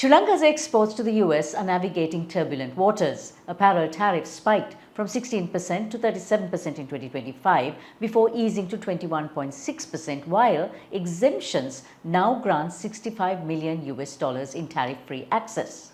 Sri Lanka's exports to the US are navigating turbulent waters. Apparel tariffs spiked from 16% to 37% in 2025 before easing to 21.6%, while exemptions now grant 65 million US dollars in tariff-free access.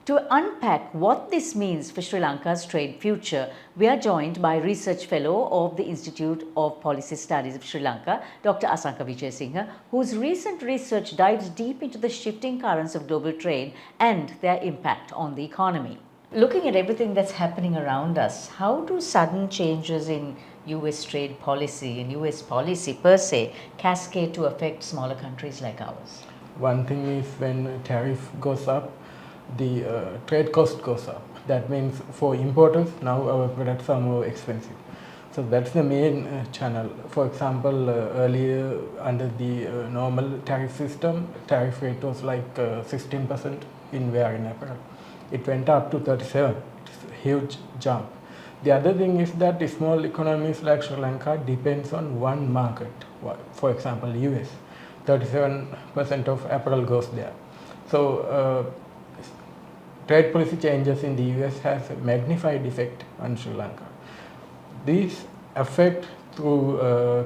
To unpack what this means for Sri Lanka's trade future, we are joined by Research Fellow of the Institute of Policy Studies of Sri Lanka, Dr. Asanka Wijesinghe, whose recent research dives deep into the shifting currents of global trade and their impact on the economy. Looking at everything that's happening around us, how do sudden changes in US trade policy and US policy per se cascade to affect smaller countries like ours? One thing is when tariff goes up, the trade cost goes up. That means for importers, now our products are more expensive. So that's the main channel. For example, earlier under the normal tariff system, tariff rate was like 16% in wearing apparel. It went up to 37. It's a huge jump. The other thing is that small economies like Sri Lanka depends on one market. For example, US, 37% of apparel goes there. So trade policy changes in the US has a magnified effect on Sri Lanka. These affect through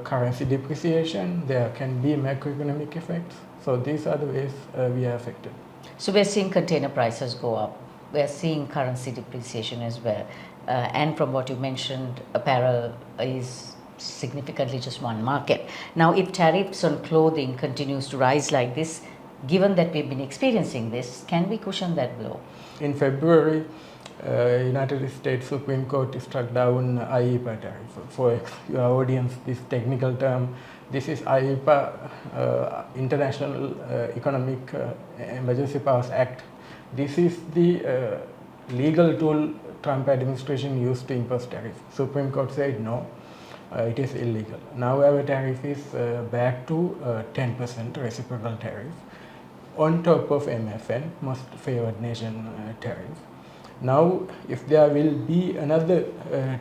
currency depreciation. There can be macroeconomic effects. So these are the ways we are affected. So we're seeing container prices go up. We're seeing currency depreciation as well. And from what you mentioned, apparel is significantly just one market. Now, if tariffs on clothing continues to rise like this, given that we've been experiencing this, can we cushion that blow? In February, United States Supreme Court struck down IPS tariff. For your audience, this technical term, this is IPS, International Economic Emergency Powers Act. This is the legal tool Trump administration used to impose tariff. Supreme Court said no, it is illegal. Now our tariff is back to 10% reciprocal tariff on top of MFN, most favored nation tariff. Now, if there will be another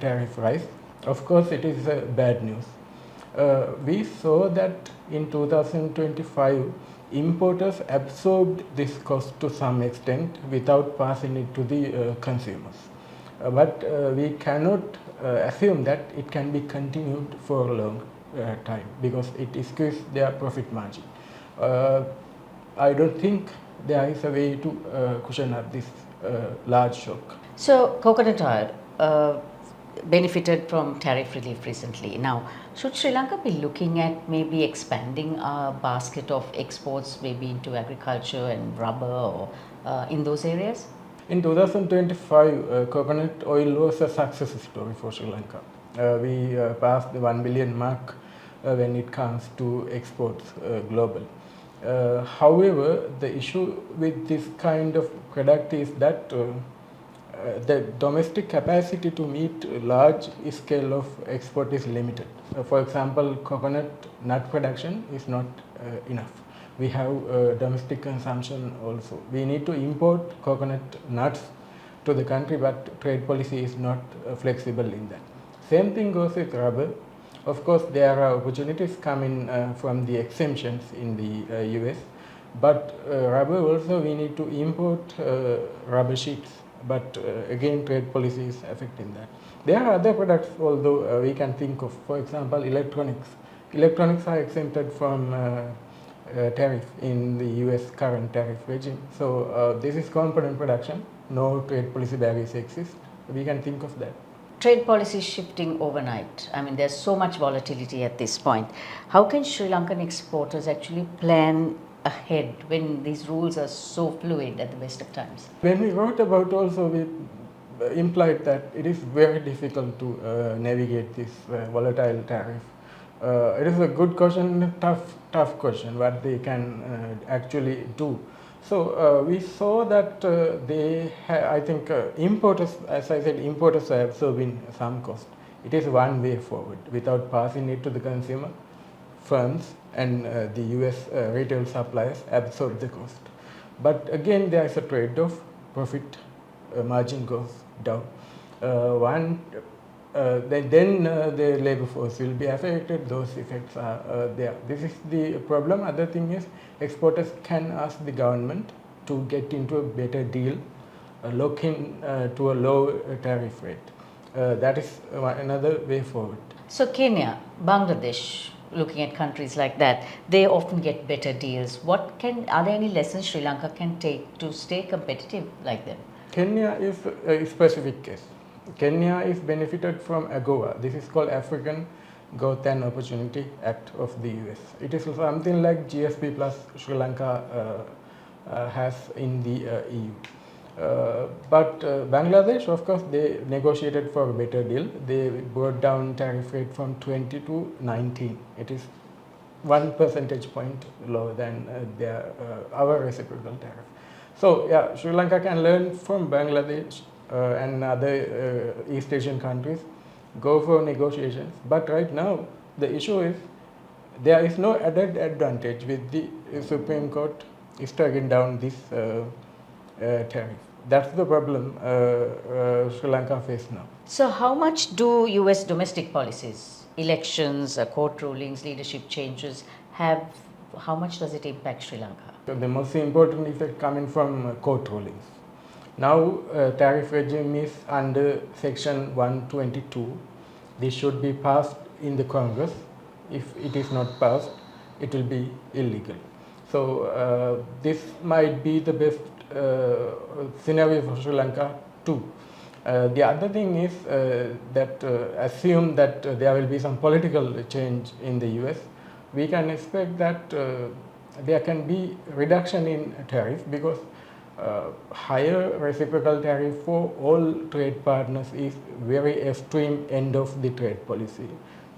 tariff rise, of course it is bad news. We saw that in 2025, importers absorbed this cost to some extent without passing it to the consumers. But we cannot assume that it can be continued for a long time because it squeezes their profit margin. I don't think there is a way to cushion up this large shock. So, coconut oil benefited from tariff relief recently. Now, should Sri Lanka be looking at maybe expanding our basket of exports maybe into agriculture and rubber or in those areas? In 2025, coconut oil was a success story for Sri Lanka. We passed the 1 billion mark when it comes to exports global. However, the issue with this kind of product is that the domestic capacity to meet large scale of export is limited. For example, coconut nut production is not enough. We have domestic consumption also. We need to import coconut nuts to the country, but trade policy is not flexible in that. Same thing goes with rubber. Of course, there are opportunities coming from the exemptions in the US, but rubber also we need to import rubber sheets, but again trade policy is affecting that. There are other products although we can think of, for example, electronics. Electronics are exempted from tariff in the US current tariff regime. So this is component production, no trade policy barriers exist. We can think of that. Trade policy is shifting overnight. I mean, there's so much volatility at this point. How can Sri Lankan exporters actually plan ahead when these rules are so fluid at the best of times? When we wrote about also, we implied that it is very difficult to navigate this volatile tariff. It is a good question, tough question, what they can actually do. So we saw that I think importers, as I said, importers are absorbing some cost. It is one way forward without passing it to the consumer. Firms and the US retail suppliers absorb the cost. But again, there is a trade-off. Profit margin goes down. Then the labor force will be affected. Those effects are there. This is the problem. Other thing is exporters can ask the government to get into a better deal, lock in to a low tariff rate. That is another way forward. So Kenya, Bangladesh, looking at countries like that, they often get better deals. Are there any lessons Sri Lanka can take to stay competitive like them? Kenya is a specific case. Kenya is benefited from AGOA. This is called African Growth and Opportunity Act of the US. It is something like GSP plus Sri Lanka has in the EU. But Bangladesh, of course, they negotiated for a better deal. They brought down tariff rate from 20 to 19. It is 1 percentage point lower than our reciprocal tariff. So yeah, Sri Lanka can learn from Bangladesh and other East Asian countries, go for negotiations. But right now, the issue is there is no added advantage with the Supreme Court striking down this tariff. That's the problem Sri Lanka faces now. So how much do US domestic policies, elections, court rulings, leadership changes how much does it impact Sri Lanka? So the most important effect coming from court rulings. Now tariff regime is under section 122. This should be passed in the Congress. If it is not passed, it will be illegal. So this might be the best scenario for Sri Lanka too. The other thing is that assume that there will be some political change in the US, we can expect that there can be reduction in tariff because higher reciprocal tariff for all trade partners is very extreme end of the trade policy.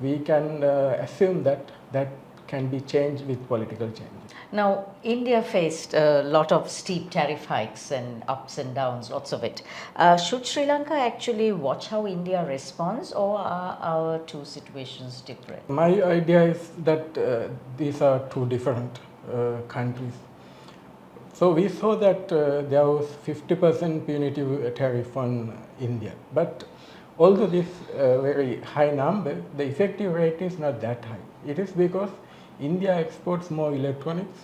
We can assume that that can be changed with political change. Now, India faced a lot of steep tariff hikes and ups and downs, lots of it. Should Sri Lanka actually watch how India responds, or are our two situations different? My idea is that these are two different countries. So we saw that there was 50% punitive tariff on India, but although this very high number, the effective rate is not that high. It is because India exports more electronics,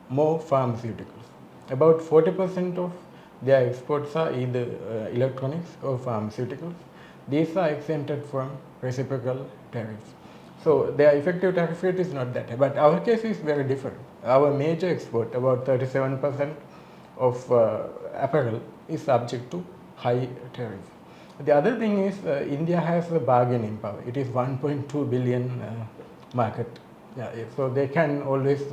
more pharmaceuticals. About 40% of their exports are either electronics or pharmaceuticals. These are exempted from reciprocal tariffs. So their effective tariff rate is not that high. But our case is very different. Our major export, about 37% of apparel, is subject to high tariff. The other thing is India has a bargaining power. It is 1.2 billion market. Yeah, so they can always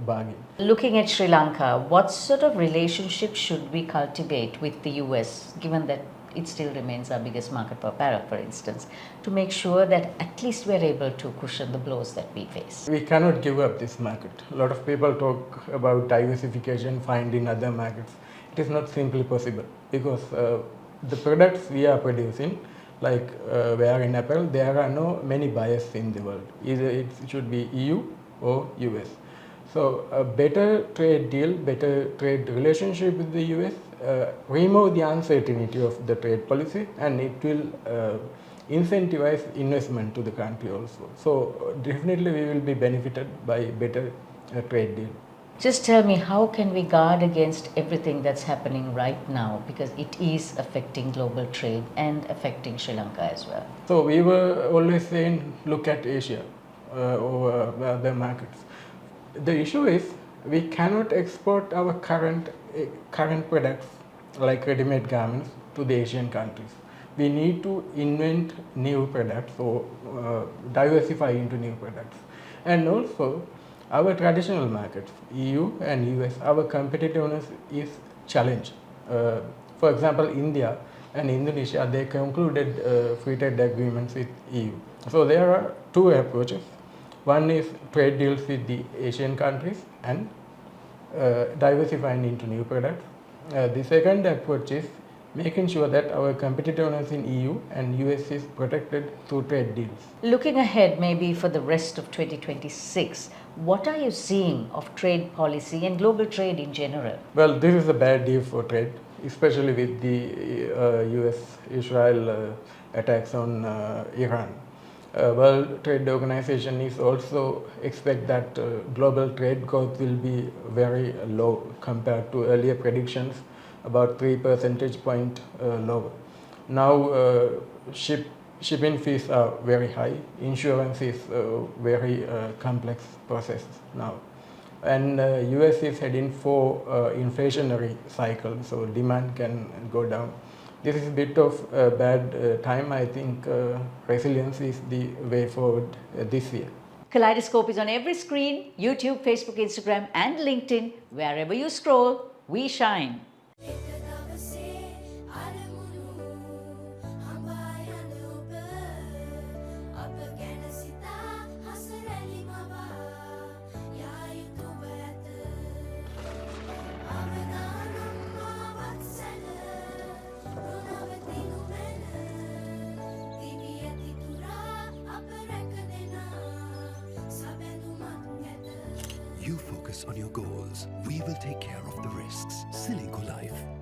bargain. Looking at Sri Lanka, what sort of relationship should we cultivate with the US, given that it still remains our biggest market for apparel, for instance, to make sure that at least we're able to cushion the blows that we face? We cannot give up this market. A lot of people talk about diversification, finding other markets. It is not simply possible because the products we are producing, like where in apparel, there are no many buyers in the world. Either it should be EU or US. So a better trade deal, better trade relationship with the US, remove the uncertainty of the trade policy, and it will incentivize investment to the country also. So definitely we will be benefited by better trade deal. Just tell me, how can we guard against everything that's happening right now, because it is affecting global trade and affecting Sri Lanka as well? So we were always saying look at Asia or other markets. The issue is we cannot export our current products like ready-made garments to the Asian countries. We need to invent new products or diversify into new products. And also our traditional markets, EU and US, our competitiveness is challenged. For example, India and Indonesia, they concluded free trade agreements with EU. So there are two approaches. One is trade deals with the Asian countries and diversifying into new products. The second approach is making sure that our competitiveness in EU and US is protected through trade deals. Looking ahead, maybe for the rest of 2026, what are you seeing of trade policy and global trade in general? Well, this is a bad year for trade, especially with the US-Israel attacks on Iran. World Trade Organization is also expect that global trade growth will be very low compared to earlier predictions, about 3 percentage point lower. Now shipping fees are very high. Insurance is a very complex process now. And US is heading for inflationary cycle, so demand can go down. This is a bit of a bad time. I think resilience is the way forward this year. Kaleidoscope is on every screen: YouTube, Facebook, Instagram, and LinkedIn. Wherever you scroll, we shine. You focus on your goals. We will take care of the risks. Ceylinco Life.